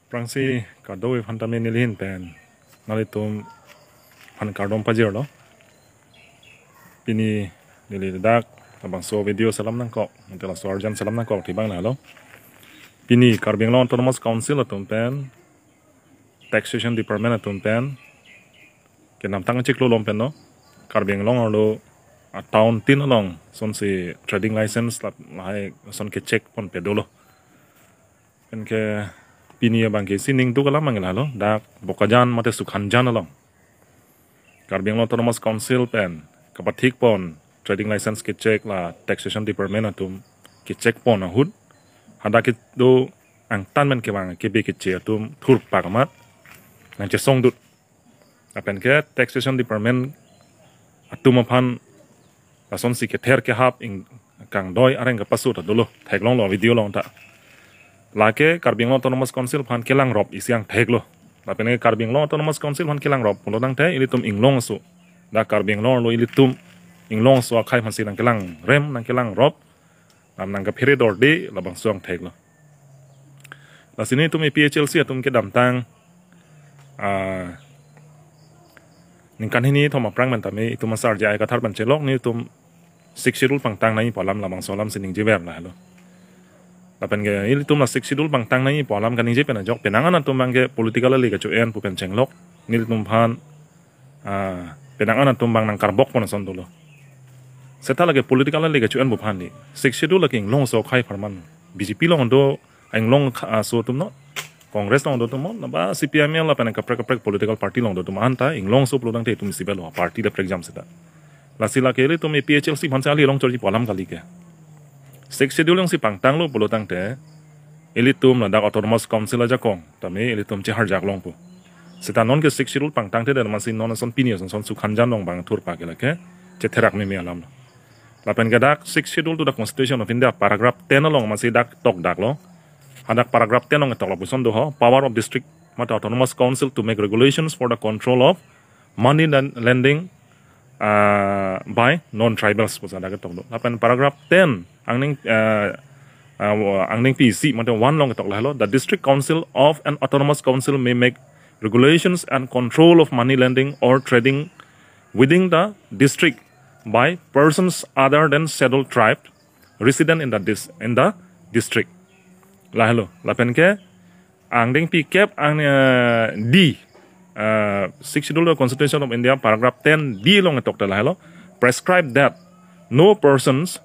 Prangsi kado ifantame nilhin pen nalitum han kardom pajir lo pini nili dak abang so video salam nang kok mentela so arjan salam nang kok tibang la lo pini karbing lo autonomous council atum pen taxation department atum pen kenam tang cik lo lom pen no karbing lo a town tin along son si trading license la hai son ke check pon pedolo pen ke pini abang ke sining tu kalam mangela lo dak bokajan mate sukhanjan along karbing lo autonomous council pen kapathik pon trading license ke check la taxation department atum ke check pon ahud hada ke do ang tan men ke wang ke be ke che atum thur pagamat nang che song dut apen ke taxation department atum aphan lason si ke ther ke hap ing kang doi areng ka pasut dolo theklong lo video long ta lake karbing lo autonomous council phan kelang rob isyang theklo lapene karbing lo autonomous council phan kelang rob pulo dang the ilitum inglong su da karbing lo ilitum inglong su khai phan silang kelang rem nang kelang rob nam nang ka phire dor de labang suang theklo la sini tum PHLC atum ke damtang ningkan hini thoma prang man tame itum sar jai ka thar ban chelok ni tum sik schedule pangtang nai polam labang solam sining jewem la lo lapen ge il tum la sik schedule pangtang nai polam kan je pena jok penangan atum bang ge political li ga chu en pu pen chenglok nil tum phan penangan atum bang nang karbok pon son dolo seta lage political li ga chu en bu phan ni sik schedule king long so khai farman BJP long do ang long so tum no Congress long do tum na ba CPM la pen ka prek political party long do tum anta ing long so plodang te tum sibel lo party da exam seta la sila ke tum PHLC phan sa li long chori polam kali ke sik schedule si pangtang lo plodang te ilitum la dak autonomous council aja kong tame ilitum che har jak long pu seta non ke sik schedule pangtang te der masin non son pini son sukhanjan long bang thur pa ke la ke che therak me alam la pen ga dak sik schedule to the constitution of India paragraph 10 long masi dak tok dak lo hadak paragraph 10 long tok lo son do ho power of district mata autonomous council to make regulations for the control of money lending by non-tribals pusa dak tok lo la pen paragraph 10 angning PC mata one long tok la lo the district council of an autonomous council may make regulations and control of money lending or trading within the district by persons other than scheduled tribe resident in the district la hello la pen ke angding pi cap ang D 6 schedule of constitution of India paragraph 10 D long tok la hello prescribe that no persons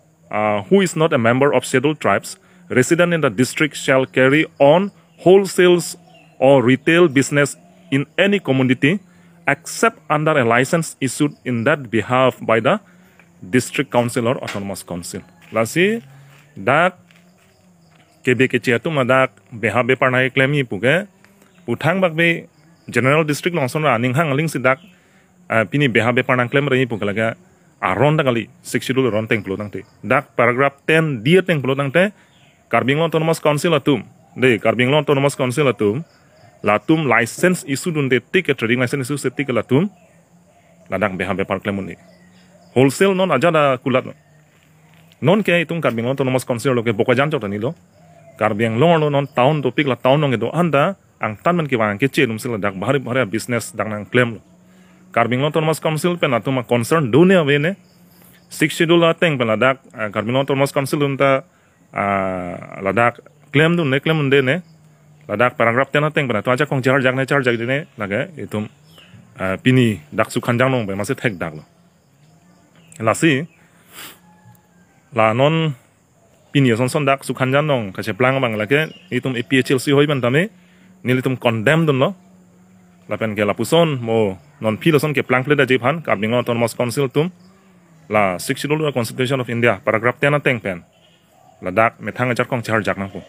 who is not a member of scheduled tribes resident in the district shall carry on wholesales or retail business in any community except under a license issued in that behalf by the district council or autonomous council. Lasi dak kebe ke chiatum dak beha be parnai claim yi puge uthang bak be general district long son running hang ling sidak pini beha be parnang claim rai pugalaga aron kali 6 schedule ron teng plotang te dak paragraph 10 dia teng plotang te karbing lo autonomous council atum de karbing lo autonomous council atum latum license issue dun de tik trading license issue setik latum ladang beha be par claim ni wholesale non ajada kulat non ke itung karbing lo autonomous council lo ke bokajan chot ni lo karbing lo non town topik la town nong do anda ang tan man ke wang ke che num sila dak bahari bahari business dak nang claim lo karbing lo autonomous council pen atuma concern dunia we ne 6 schedule ateng pen dak karbing lo autonomous council unta ladak claim dun ne claim de ne ladak paragraph 10 ateng pen to aja kong jar jak de ne lage itum pini dak sukhanjang nong be masih thek dak lo lasi la non pini son dak sukhanjan nong ka cheplang bang lake itum PHLC hoi ban tame nilitum condemn dun lo la pen ke la puson mo non philo son ke plang ple da jepan karbing autonomous council tum la 6 schedule constitution of India paragraph 10 ateng pen la dak methang ajar kong char jak nang pu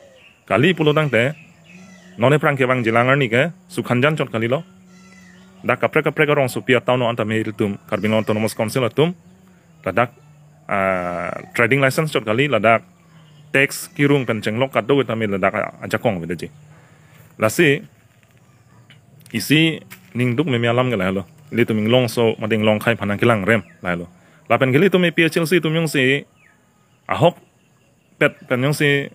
kali pulo dang te none prang ke bang jilangar ni ke sukhanjan chot kali lo dak kapre rong supia tauno anta me tum karbing autonomous council atum ladak trading license chot kali ladak tax kirung pen chenglok kaddo tami ladak ajakong bedeji lasi isi ningduk me alam gala lo li tuming long so mading long khai phanang kilang rem la lo la pen geli tumi PHLC tum yung si ahok pet pen yung si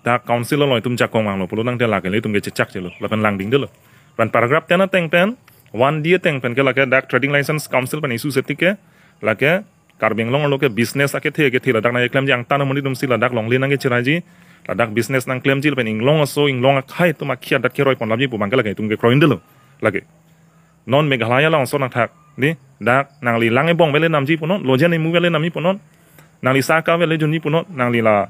dak council lo tum jakong mang lo pulu nang te la ke le tum ge chak che lo la pen lang ding de lo pan paragraph tena teng pen one dia teng pen ke la ke dak trading license council pan isu seti ke la ke karbeng long lo ke business ake the ke thi la dak na claim jang tan moni tum si la dak long le nang ge chiraji la dak business nang claim jil pen ing long so ing long khai tum a khia dak ke roi pon la ji pu mang ke la ke tum ge kroin de lo la ke non meghalaya long so nak thak ni dak nang li lang e bong vele nam ji punon lojen e mu vele nam ni punon nang li saka vele jun ni punon nang li la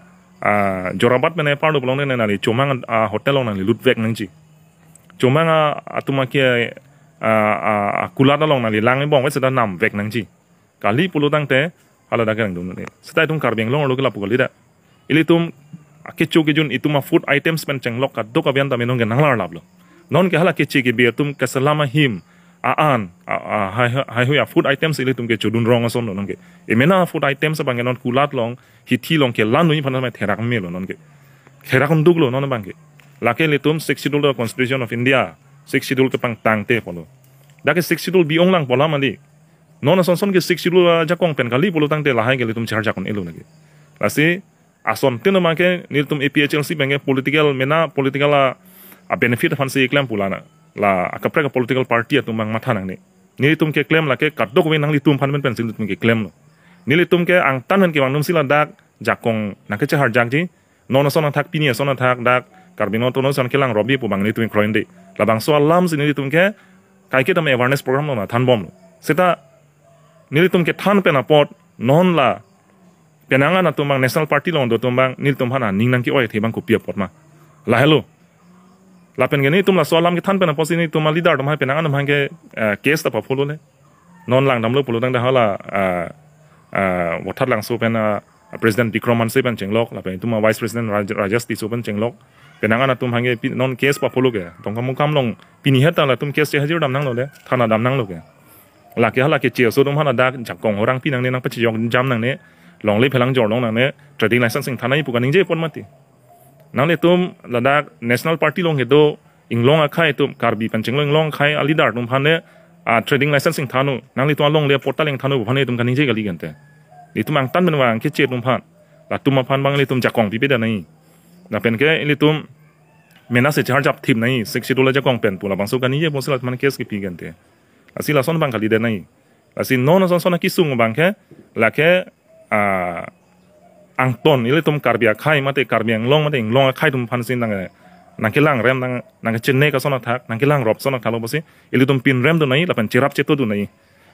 jorabat mene pardo belong ne nang li chomang hotel long nang li lutvek nang ji chomang atuma ke kulada long nang li lang e bong wese da nam vek nang ji kali pulu tang te hala da kan dum ne stai tum karbeng long lo ke la pukali da ili tum ke chu ke jun ituma food items pen chenglok ka do ka bian ta menong ke nanglar lablo non ke hala ke chi ke bi tum ke salama him hai huya food items ili tum ke chudun rong ason non ke emena food items bang non kulat long hithi long ke lan nui phana ma therak me lo non ke therak duk lo non bang ke la ke li tum 6 schedule of constitution of india 6 schedule ke pang tang te polo da ke 6 schedule bi ong lang pola mali non ason son ke 6 schedule ja kong pen kali polo tang te la hai ke li tum char ja kon elu nage la si ason tin ma ke ni tum aphlc bang political mena political a benefit fan si claim pulana la akapre ka political party atum bang matha nang ni tum ke claim la ke kadok we nang li tum phan men pen sim tum ke claim lo ni li tum ke ang tan han ke wang num sila dak jakong na ke char jak ji non son thak pini son thak dak karbino to non son ke lang robi pu bang ni tum kroin de la bang so alam sin ni tum ke kai ke tam awareness program lo na than bom lo seta ni li tum ke than pe na pot non la penanga na tum bang national party lo do tum bang ni tum hana ning nang ki oi the bang ko pia pot ma la hello la pen gani tum la so alam ke than pe na posi ni tum ma leader tum ha penanga nam hange case ta pa pholo le non lang dam lo polo dang da hala wathat lang so pen president Bikroman se pen chenglok la pen tum vice president Rajasti so pen chenglok penanga na tum hange non case pa pholo ge tong kam kam long pini heta la tum case che hajir dam nang lo le thana dam nang lo ge la ke hala ke che so tum hana da jakong horang pinang ne nang pa chi yong jam nang ne long le phelang jor long nang ne trading license sing thana pu kan ning je pon mati nang le tum ladak national party long he do inglong a khai tum karbi panching long khai a leader tum phane trading licensing thanu nang li to long le portal ing thanu phane tum kaning je gali gante li tum ang tan ben wang ke che tum phan la tum ma phan bang li tum jakong pi pe da nai na pen ke li tum mena se char jap thim nai 60 dollar jakong pen pula bang so kani je bosla man kes ki pi gante asila son bang kali de nai asi non son ki sung bang ke la ke ang ton ile tum karbia khai mate karbiang long mate long khai tum phan sin nang ke lang rem nang ke chenne ka sona thak nang ke lang rob sona thalo bosi ile tum pin rem do nai lapan chirap cheto do nai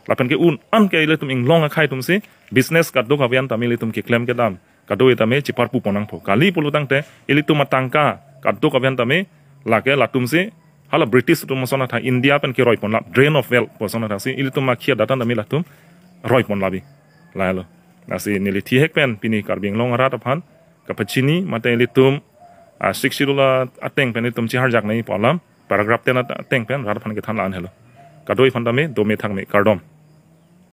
lapan ke un an ke ile tum ing long khai tum si business ka do ka bian tamil tum ke claim ke dam ka do eta me chipar pu ponang pho kali pulu tang te ile tum atangka ka do ka bian tame la ke la tum si hala british tum sona tha india pen ke roi pon la drain of wealth po sona tha si ile tum ma khia data nami la tum roi pon labi la lo nasi nili thi hek pen pini karbing long rat aphan kapachini mate litum 60 dola ateng pen litum chi har jak nei polam paragraph ten ateng pen rat phan ke than lan helo kadoi phan dame do me thang me kardom